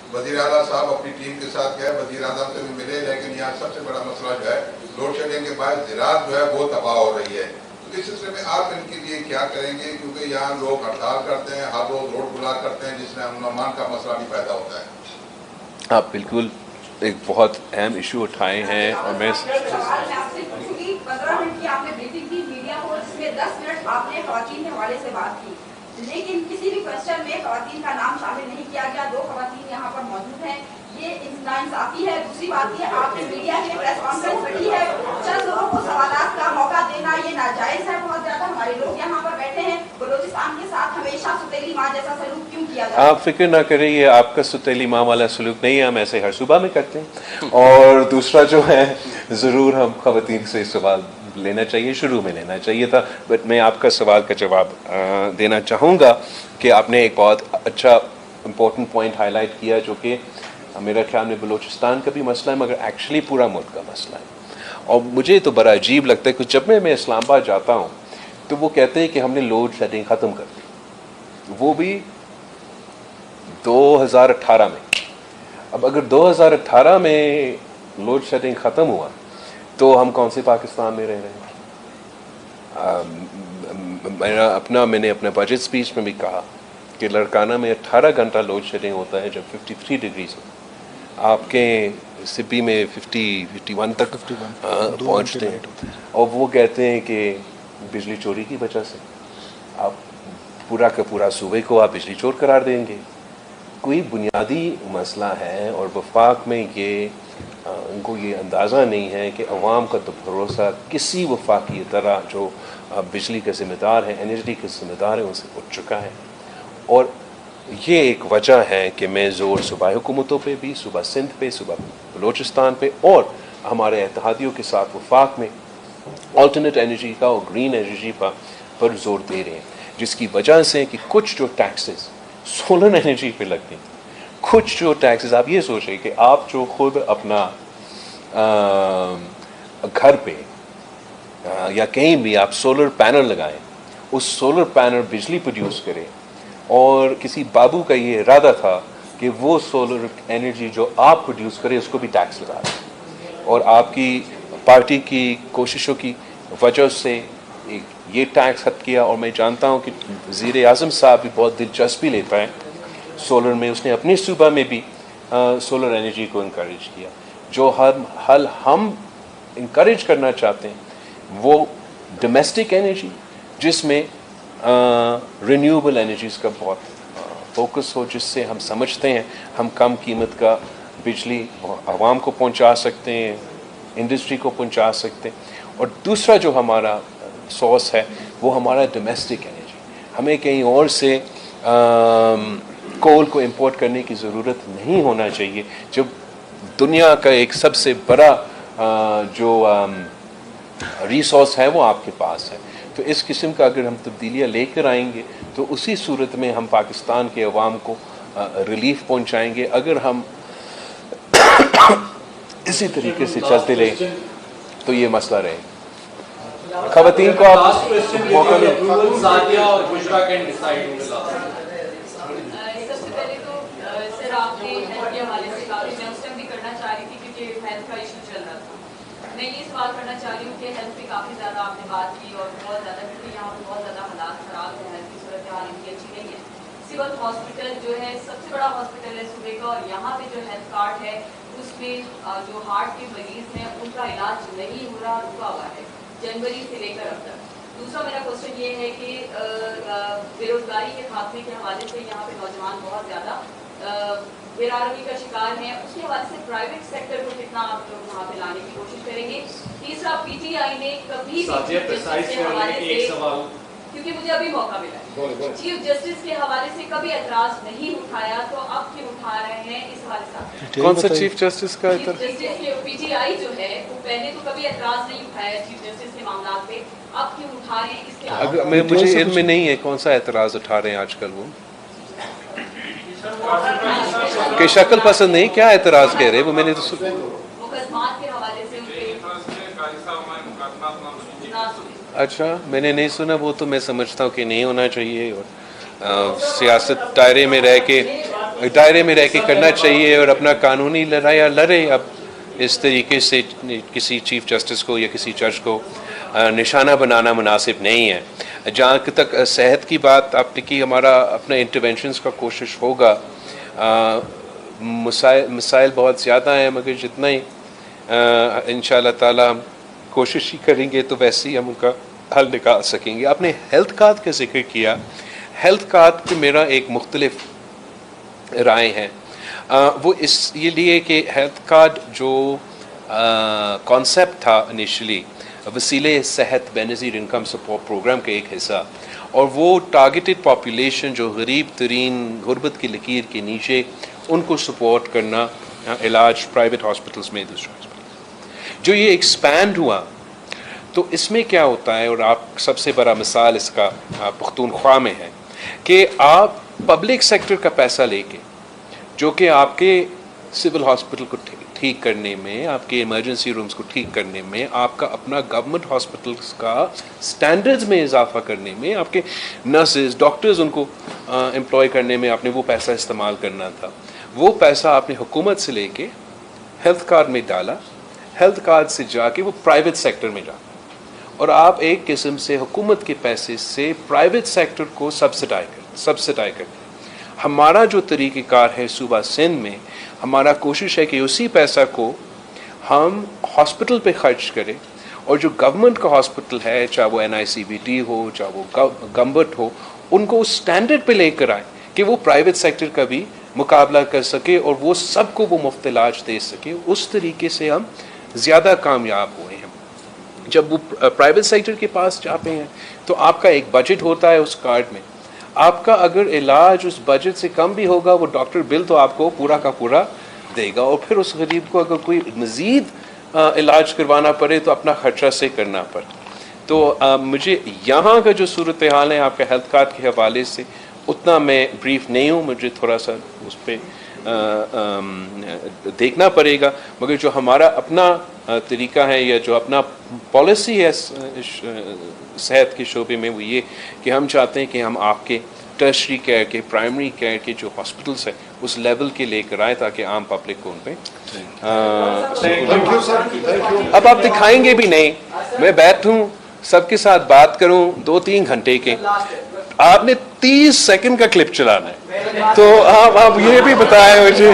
वज़ीर आला साहब अपनी टीम के साथ गए, वज़ीर आज़म से भी मिले, लेकिन यहाँ सबसे बड़ा मसला जो है लोड शेडिंग के बाद ज़राअत जो है वो तबाह हो रही है। तो इस सिलसिले में आप इनके लिए क्या करेंगे, क्योंकि यहाँ लोग हड़ताल करते हैं, हर रोज़ रोड बुला करते हैं, जिसमें अमन का मसला भी पैदा होता है। आप बिल्कुल एक बहुत अहम इशू उठाए हैं और मैं 15 मिनट की आपने ब्रीफिंग की मीडिया को, जिसमें 10 मिनट आपने ख़वातीन के हवाले से बात की, लेकिन किसी भी क्वेश्चन में ख़वातीन का नाम शामिल नहीं किया गया। 2 ख़वातीन यहाँ पर मौजूद हैं, ये नाइंसाफ़ी है। दूसरी बात ये, आपने मीडिया की प्रेस कॉन्फ्रेंस रखी है, चंद लोगों को सवालात का मौका देना ये नाजायज़ है। बहुत ज़्यादा हमारे लोग यहाँ पर बैठे हैं, बलूचिस्तान के साथ हमेशा सुतेली माँ जैसा सलूक क्यों किया जाता है? आप फिक्र ना करें, ये आपका सुतेली माँ वाला सलूक नहीं है, हम ऐसे हर सुबह में करते हैं। और दूसरा जो है, ज़रूर हम ख़वातीन से सवाल लेना चाहिए, शुरू में लेना चाहिए था, बट मैं आपका सवाल का जवाब देना चाहूँगा कि आपने एक बहुत अच्छा इम्पोर्टेंट पॉइंट हाईलाइट किया, जो कि मेरा ख्याल में बलूचिस्तान का भी मसला है, मगर एक्चुअली पूरा मुल्क का मसला है। और मुझे तो बड़ा अजीब लगता है कि जब मैं इस्लामाबाद जाता हूँ तो वो कहते हैं कि हमने लोड शेडिंग ख़त्म कर दी, वो भी 2018 में। अब अगर 2018 में लोड शेडिंग ख़त्म हुआ तो हम कौन से पाकिस्तान में रह रहे हैं? मैंने अपने बजट स्पीच में भी कहा कि लड़काना में 18 घंटा लोड शेडिंग होता है जब 53 डिग्रीज हो। आपके सिपी में 51 तक पहुँचते हैं, और वो कहते हैं कि बिजली चोरी की वजह से आप पूरा का पूरा सूबे को आप बिजली चोर करार देंगे। कोई बुनियादी मसला है, और वफाक में ये उनको ये अंदाज़ा नहीं है कि अवाम का तो भरोसा किसी वफाकी तरह जो बिजली का ज़िम्मेदार है, एनर्जी का ज़िम्मेदार है, उनसे उठ चुका है। और ये एक वजह है कि मैं ज़ोर सूबाई हुकूमतों पे भी, सूबा सिंध पे, सूबा बलूचिस्तान पे और हमारे इत्तेहादियों के साथ वफाक में अल्टरनेट एनर्जी का और ग्रीन एनर्जी पर ज़ोर दे रहे हैं, जिसकी वजह से कि कुछ जो टैक्सेस सोलर एनर्जी पे लगते हैं, कुछ जो टैक्सेस, आप ये सोचें कि आप जो खुद अपना घर पे या कहीं भी आप सोलर पैनल लगाएं, उस सोलर पैनल बिजली प्रोड्यूस करे, और किसी बाबू का ये इरादा था कि वो सोलर एनर्जी जो आप प्रोड्यूस करें उसको भी टैक्स लगा दें, और आपकी पार्टी की कोशिशों की वजह से ये टैक्स हद किया। और मैं जानता हूँ कि वज़ीर आज़म साहब भी बहुत दिलचस्पी लेता है सोलर में, उसने अपनी सूबा में भी सोलर एनर्जी को इनकरेज किया। जो हल हम इनकरेज करना चाहते हैं वो डोमेस्टिक एनर्जी, जिसमें रिन्यूएबल एनर्जीज़ का बहुत फोकस हो, जिससे हम समझते हैं हम कम कीमत का बिजली आवाम को पहुंचा सकते हैं, इंडस्ट्री को पहुंचा सकते हैं। और दूसरा जो हमारा सोर्स है वो हमारा डोमेस्टिक एनर्जी। हमें कहीं और से कोल को इंपोर्ट करने की ज़रूरत नहीं होना चाहिए, जब दुनिया का एक सबसे बड़ा जो रिसोर्स है वो आपके पास है। तो इस किस्म का अगर हम तब्दीलियाँ लेकर आएंगे तो उसी सूरत में हम पाकिस्तान के अवाम को रिलीफ पहुँचाएँगे। अगर हम इसी तरीके से चलते रहे तो ये मसला रहेगा। ख़वातीन को आप मौका दें। सबसे पहले तो सर आपने हेल्थ के हवाले से काफ़ी, मैं उस टाइम भी करना चाह रही थी क्योंकि हेल्थ का इशू चल रहा था। मैं ये सवाल करना चाह रही हूँ कि हेल्थ पे काफ़ी ज़्यादा आपने बात की, और बहुत ज़्यादा, क्योंकि यहाँ पर बहुत ज़्यादा हालात ख़राब है, हेल्थ की सूरत हाल इनकी अच्छी नहीं है। सिविल हॉस्पिटल जो है सबसे बड़ा हॉस्पिटल है सूबे का, और यहाँ पे जो हेल्थ कार्ड है उसमें जो हार्ट के मरीज़ हैं उनका इलाज नहीं हो रहा, रुका हुआ है जनवरी से लेकर अब तक। दूसरा मेरा क्वेश्चन ये है कि बेरोजगारी के खात्मे के हवाले से यहाँ पे नौजवान बहुत ज़्यादा बेरारगी का शिकार हैं, उसके हवाले से प्राइवेट सेक्टर को कितना आप लोग वहाँ पे लाने की कोशिश करेंगे। तीसरा, पीटीआई ने कभी भी क्योंकि मुझे अभी मौका मिला, चीफ जस्टिस के हवाले से कभी एतराज नहीं उठाया, तो अब क्यों उठा रहे हैं इस हवाले से? कौन सा चीफ जस्टिस का? चीफ जस्टिस के पीटीआई जो है वो पहले तो कभी एतराज नहीं उठाया चीफ जस्टिस के मामलात पे, अब क्यों उठा रहे हैं इसके? अगर मुझे इल्म में नहीं है कौन सा एतराज़ उठा रहे हैं आजकल वो, कि शक्ल पसंद नहीं, क्या एतराज़ कह रहे हैं वो? मैंने तो मुकदमात के हवाले से अच्छा, मैंने नहीं सुना वो, तो मैं समझता हूँ कि नहीं होना चाहिए। और सियासत दायरे में रह के दायरे में रह के करना चाहिए और अपना कानूनी लड़ाई लड़े। अब इस तरीके से किसी चीफ जस्टिस को या किसी जज को निशाना बनाना मुनासिब नहीं है। जहाँ तक सेहत की बात आपने की, हमारा अपना इंटरवेंशंस का कोशिश होगा। मसाइल बहुत ज़्यादा हैं, मगर जितना ही इंशाअल्लाह ताला हम कोशिश ही करेंगे तो वैसे ही हम उनका हल निकाल सकेंगे। आपने हेल्थ कार्ड का जिक्र किया। हेल्थ कार्ड पे मेरा एक मुख्तलिफ राय है। वो इस ये लिए कि हेल्थ कार्ड जो कॉन्सेप्ट था इनिशियली वसीले सेहत बेनज़ीर इनकम सपोर्ट प्रोग्राम का एक हिस्सा, और वो टारगेटेड पॉपुलेशन जो गरीब तरीन गुर्बत की लकीर के नीचे, उनको सपोर्ट करना इलाज प्राइवेट हॉस्पिटल्स में, दूसरे हॉस्पिटल जो ये एक्सपैंड हुआ। तो इसमें क्या होता है, और आप सबसे बड़ा मिसाल इसका पख्तूनख्वा में है कि आप पब्लिक सेक्टर का पैसा लेके, जो कि आपके सिविल हॉस्पिटल को ठीक करने में, आपके इमरजेंसी रूम्स को ठीक करने में, आपका अपना गवर्नमेंट हॉस्पिटल्स का स्टैंडर्ड्स में इजाफा करने में, आपके नर्सेज डॉक्टर्स उनको एम्प्लॉय करने में आपने वो पैसा इस्तेमाल करना था। वो पैसा आपने हुकूमत से लेके हेल्थ कार्ड में डाला, हेल्थ कार्ड से जाके वो प्राइवेट सेक्टर में जाता, और आप एक किस्म से हुकूमत के पैसे से प्राइवेट सेक्टर को सब्सिडाइज कर। हमारा जो तरीक़ेकार है सूबा सिंध में, हमारा कोशिश है कि उसी पैसा को हम हॉस्पिटल पे खर्च करें, और जो गवर्नमेंट का हॉस्पिटल है, चाहे वो NICVT हो, चाहे वो गवर्नमेंट हो, उनको उस स्टैंडर्ड पे लेकर आए कि वो प्राइवेट सेक्टर का भी मुकाबला कर सके और वो सबको वो मुफ्त इलाज दे सके। उस तरीके से हम ज़्यादा कामयाब हुए हैं। जब वो प्राइवेट सेक्टर के पास जाते हैं तो आपका एक बजट होता है उस कार्ड में, आपका अगर इलाज उस बजट से कम भी होगा, वो डॉक्टर बिल तो आपको पूरा का पूरा देगा, और फिर उस गरीब को अगर कोई मज़ीद इलाज करवाना पड़े तो अपना खर्चा से करना पड़े। तो मुझे यहाँ का जो सूरत हाल है आपके हेल्थ कार्ड के हवाले से, उतना मैं ब्रीफ नहीं हूँ, मुझे थोड़ा सा उस पर देखना पड़ेगा। मगर जो हमारा अपना तरीका है या जो अपना पॉलिसी है सेहत के शोबे में, वो ये कि हम चाहते हैं कि हम आपके टर्शरी केयर के, प्राइमरी केयर के जो हॉस्पिटल्स हैं उस लेवल के लेकर आए ताकि आम पब्लिक को उन पे अब आप दिखाएंगे भी नहीं, मैं बैठूं सबके साथ बात करूं 2-3 घंटे के, आपने 30 सेकंड का क्लिप चलाना है, तो आप ये भी बताएं मुझे